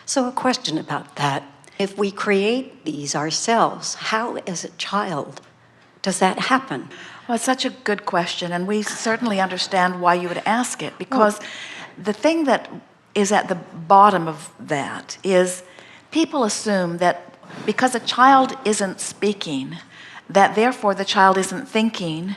So a question about that. If we create these ourselves, how as a child does that happen? Well, it's such a good question, and we certainly understand why you would ask it, because the thing that is at the bottom of that is people assume that because a child isn't speaking, that therefore the child isn't thinking,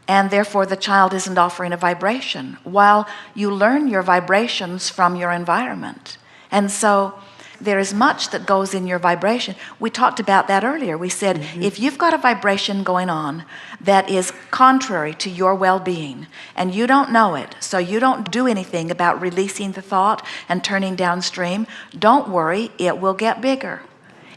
and therefore the child isn't offering a vibration, while you learn your vibrations from your environment. And so there is much that goes in your vibration. We talked about that earlier. We said, if you've got a vibration going on that is contrary to your well-being, and you don't know it, so you don't do anything about releasing the thought and turning downstream, don't worry, it will get bigger.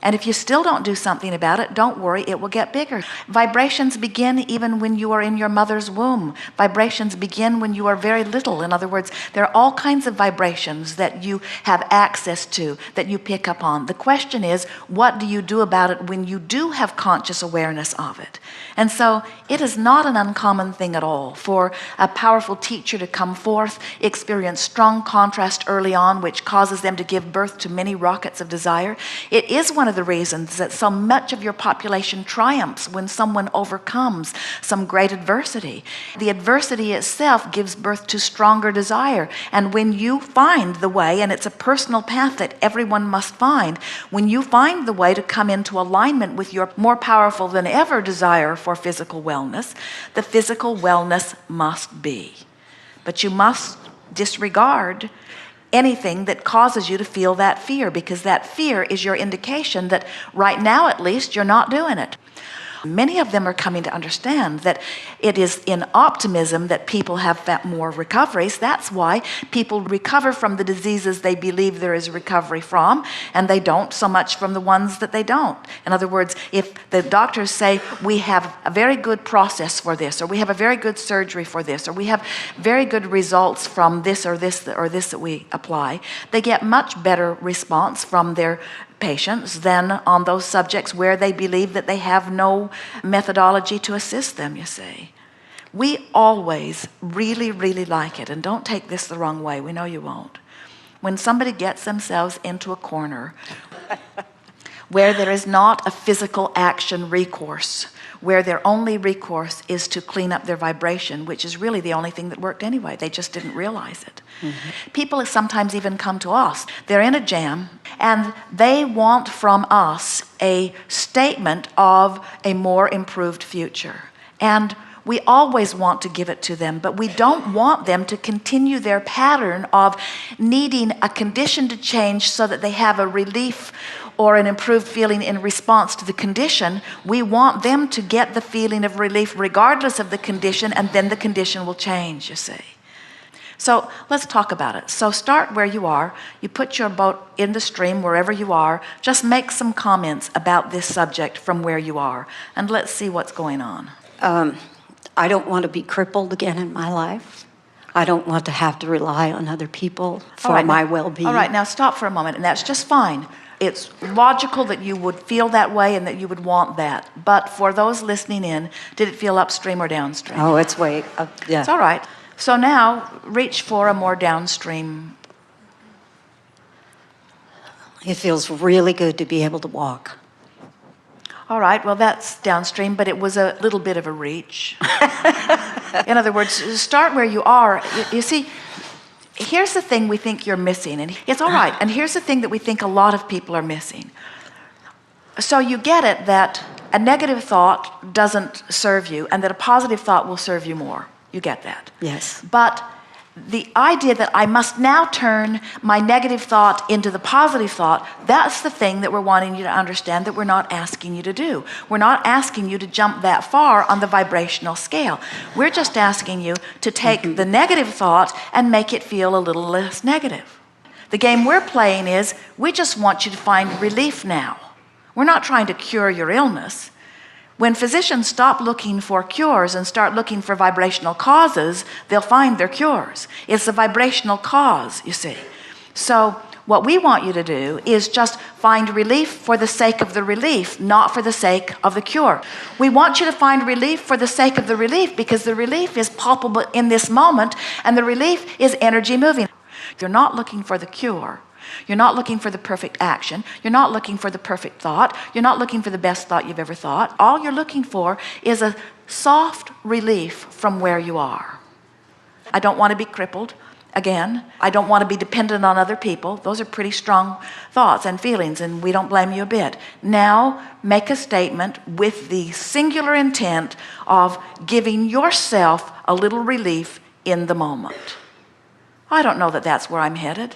And if you still don't do something about it, don't worry, it will get bigger. Vibrations begin even when you are in your mother's womb. Vibrations begin when you are very little. In other words, there are all kinds of vibrations that you have access to, that you pick up on. The question is, what do you do about it when you do have conscious awareness of it? And so it is not an uncommon thing at all for a powerful teacher to come forth, experience strong contrast early on, which causes them to give birth to many rockets of desire. It is one of the reasons that so much of your population triumphs when someone overcomes some great adversity. The adversity itself gives birth to stronger desire. And when you find the way, and it's a personal path that everyone must find, when you find the way to come into alignment with your more powerful than ever desire for physical wellness, the physical wellness must be. But you must disregard anything that causes you to feel that fear, because that fear is your indication that right now at least you're not doing it. Many of them are coming to understand that it is in optimism that people have more recoveries. That's why people recover from the diseases they believe there is recovery from, and they don't so much from the ones that they don't. In other words, if the doctors say we have a very good process for this, or we have a very good surgery for this, or we have very good results from this or this or this that we apply, they get much better response from their patients than on those subjects where they believe that they have no methodology to assist them, you see. We always really, really like it, and don't take this the wrong way, we know you won't, when somebody gets themselves into a corner where there is not a physical action recourse, where their only recourse is to clean up their vibration, which is really the only thing that worked anyway. They just didn't realize it. People sometimes even come to us. They're in a jam, and they want from us a statement of a more improved future. And we always want to give it to them, but we don't want them to continue their pattern of needing a condition to change so that they have a relief or an improved feeling in response to the condition. We want them to get the feeling of relief regardless of the condition, and then the condition will change, you see. So let's talk about it. So start where you are. You put your boat in the stream wherever you are. Just make some comments about this subject from where you are, and let's see what's going on. I don't want to be crippled again in my life. I don't want to have to rely on other people for my well-being. All right, now stop for a moment, and that's just fine. It's logical that you would feel that way and that you would want that. But for those listening in, did it feel upstream or downstream? Oh, it's way up, yeah. It's all right. So now reach for a more downstream. It feels really good to be able to walk. All right, well, that's downstream, but it was a little bit of a reach. In other words, start where you are. You see, here's the thing we think you're missing, and it's all right. And here's the thing that we think a lot of people are missing. So you get it that a negative thought doesn't serve you, and that a positive thought will serve you more. You get that? Yes. But the idea that I must now turn my negative thought into the positive thought, that's the thing that we're wanting you to understand, that we're not asking you to do. We're not asking you to jump that far on the vibrational scale. We're just asking you to take the negative thought and make it feel a little less negative. The game we're playing is, we just want you to find relief now. We're not trying to cure your illness. When physicians stop looking for cures and start looking for vibrational causes, they'll find their cures. It's a vibrational cause, you see. So what we want you to do is just find relief for the sake of the relief, not for the sake of the cure. We want you to find relief for the sake of the relief, because the relief is palpable in this moment, and the relief is energy moving. You're not looking for the cure. You're not looking for the perfect action. You're not looking for the perfect thought. You're not looking for the best thought you've ever thought. All you're looking for is a soft relief from where you are. I don't want to be crippled again. I don't want to be dependent on other people. Those are pretty strong thoughts and feelings, and we don't blame you a bit. Now, make a statement with the singular intent of giving yourself a little relief in the moment. I don't know that that's where I'm headed.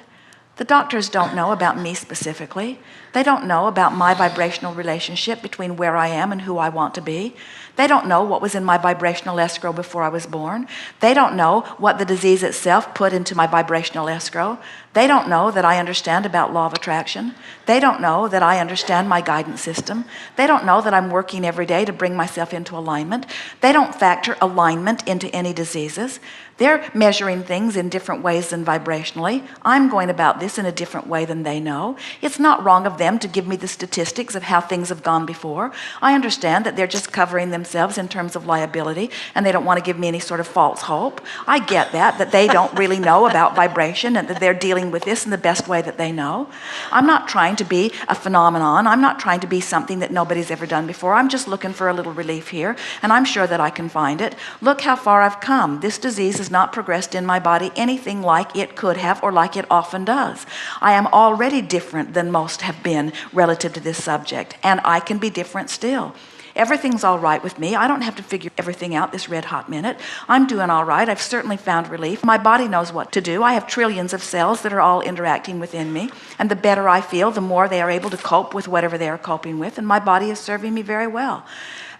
The doctors don't know about me specifically. They don't know about my vibrational relationship between where I am and who I want to be. They don't know what was in my vibrational escrow before I was born. They don't know what the disease itself put into my vibrational escrow. They don't know that I understand about law of attraction. They don't know that I understand my guidance system. They don't know that I'm working every day to bring myself into alignment. They don't factor alignment into any diseases. They're measuring things in different ways than vibrationally. I'm going about this in a different way than they know. It's not wrong of them to give me the statistics of how things have gone before. I understand that they're just covering themselves in terms of liability, and they don't want to give me any sort of false hope. I get that they don't really know about vibration and that they're dealing with this in the best way that they know. I'm not trying to be a phenomenon. I'm not trying to be something that nobody's ever done before. I'm just looking for a little relief here, and I'm sure that I can find it. Look how far I've come. This disease has not progressed in my body anything like it could have or like it often does. I am already different than most have been relative to this subject, and I can be different still. Everything's all right with me. I don't have to figure everything out this red hot minute. I'm doing all right. I've certainly found relief. My body knows what to do. I have trillions of cells that are all interacting within me, and the better I feel, the more they are able to cope with whatever they are coping with, and my body is serving me very well.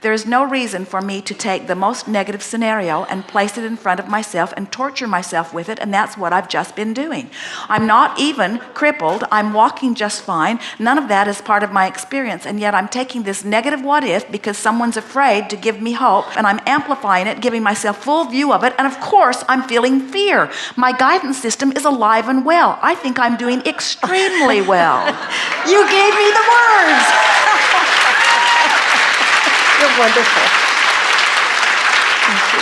There is no reason for me to take the most negative scenario and place it in front of myself and torture myself with it, and that's what I've just been doing. I'm not even crippled. I'm walking just fine. None of that is part of my experience, and yet I'm taking this negative what if because someone's afraid to give me hope, and I'm amplifying it, giving myself full view of it, and of course I'm feeling fear. My guidance system is alive and well. I think I'm doing extremely well. You gave me the words. You're wonderful. Thank you.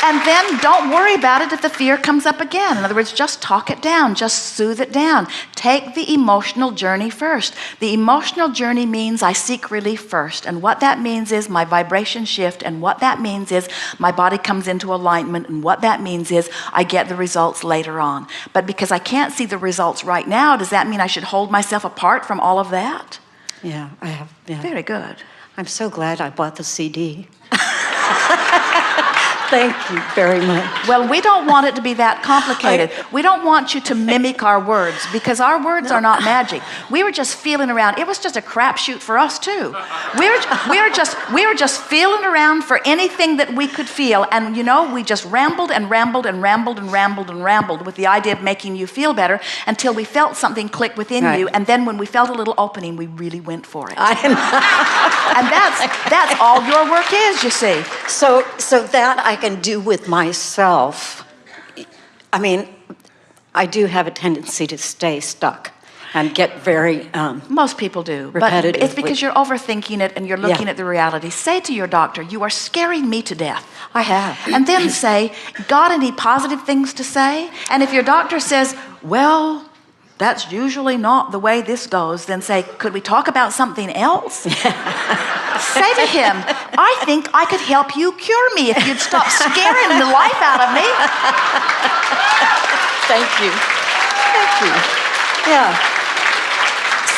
And then don't worry about it if the fear comes up again. In other words, just talk it down, just soothe it down. Take the emotional journey first. The emotional journey means I seek relief first. And what that means is my vibration shift. And what that means is my body comes into alignment. And what that means is I get the results later on. But because I can't see the results right now, does that mean I should hold myself apart from all of that? Yeah, I have. Yeah. Very good. I'm so glad I bought the CD. Thank you very much. Well, we don't want it to be that complicated. We don't want you to mimic our words because our words are not magic. We were just feeling around. It was just a crapshoot for us too. We were just feeling around for anything that we could feel, and you know, we just rambled and rambled and rambled and rambled and rambled with the idea of making you feel better until we felt something click within you, and then when we felt a little opening, we really went for it. And that's all your work is, you see. So that I can do with myself. I mean, I do have a tendency to stay stuck and get very most people do, repetitive. But it's because you're overthinking it and you're looking at the reality. Say to your doctor, you are scaring me to death. I have. And then say, got any positive things to say? And if your doctor says, well, that's usually not the way this goes, then say, could we talk about something else? Say to him, I think I could help you cure me if you'd stop scaring the life out of me. Thank you. Thank you. Yeah.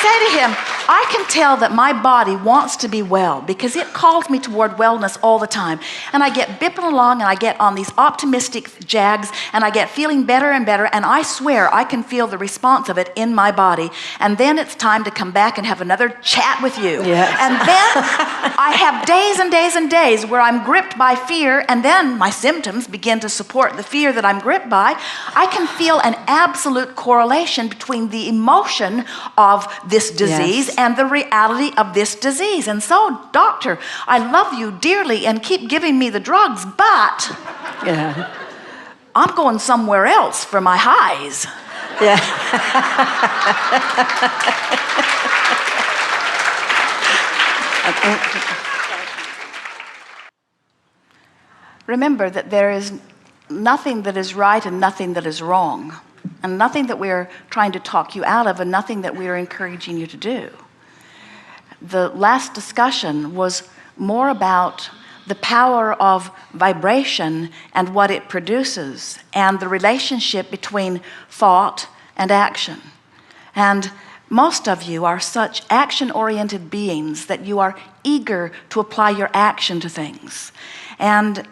Say to him, I can tell that my body wants to be well because it calls me toward wellness all the time. And I get bipping along and I get on these optimistic jags and I get feeling better and better, and I swear I can feel the response of it in my body. And then it's time to come back and have another chat with you. Yes. And then I have days and days and days where I'm gripped by fear, and then my symptoms begin to support the fear that I'm gripped by. I can feel an absolute correlation between the emotion of this disease and the reality of this disease. And so, doctor, I love you dearly and keep giving me the drugs, but I'm going somewhere else for my highs. Yeah. Remember that there is nothing that is right and nothing that is wrong. and nothing that we're trying to talk you out of, and nothing that we're encouraging you to do. The last discussion was more about the power of vibration and what it produces, and the relationship between thought and action. And most of you are such action-oriented beings that you are eager to apply your action to things. And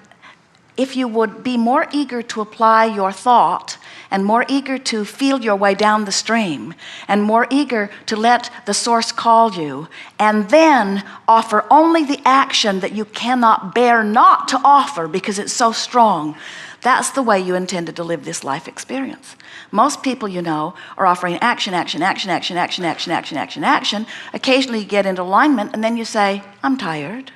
if you would be more eager to apply your thought, and more eager to feel your way down the stream, and more eager to let the source call you, and then offer only the action that you cannot bear not to offer because it's so strong, that's the way you intended to live this life experience. Most people, you know, are offering action, action, action, action, action, action, action, action, action. Occasionally you get into alignment, and then you say, I'm tired.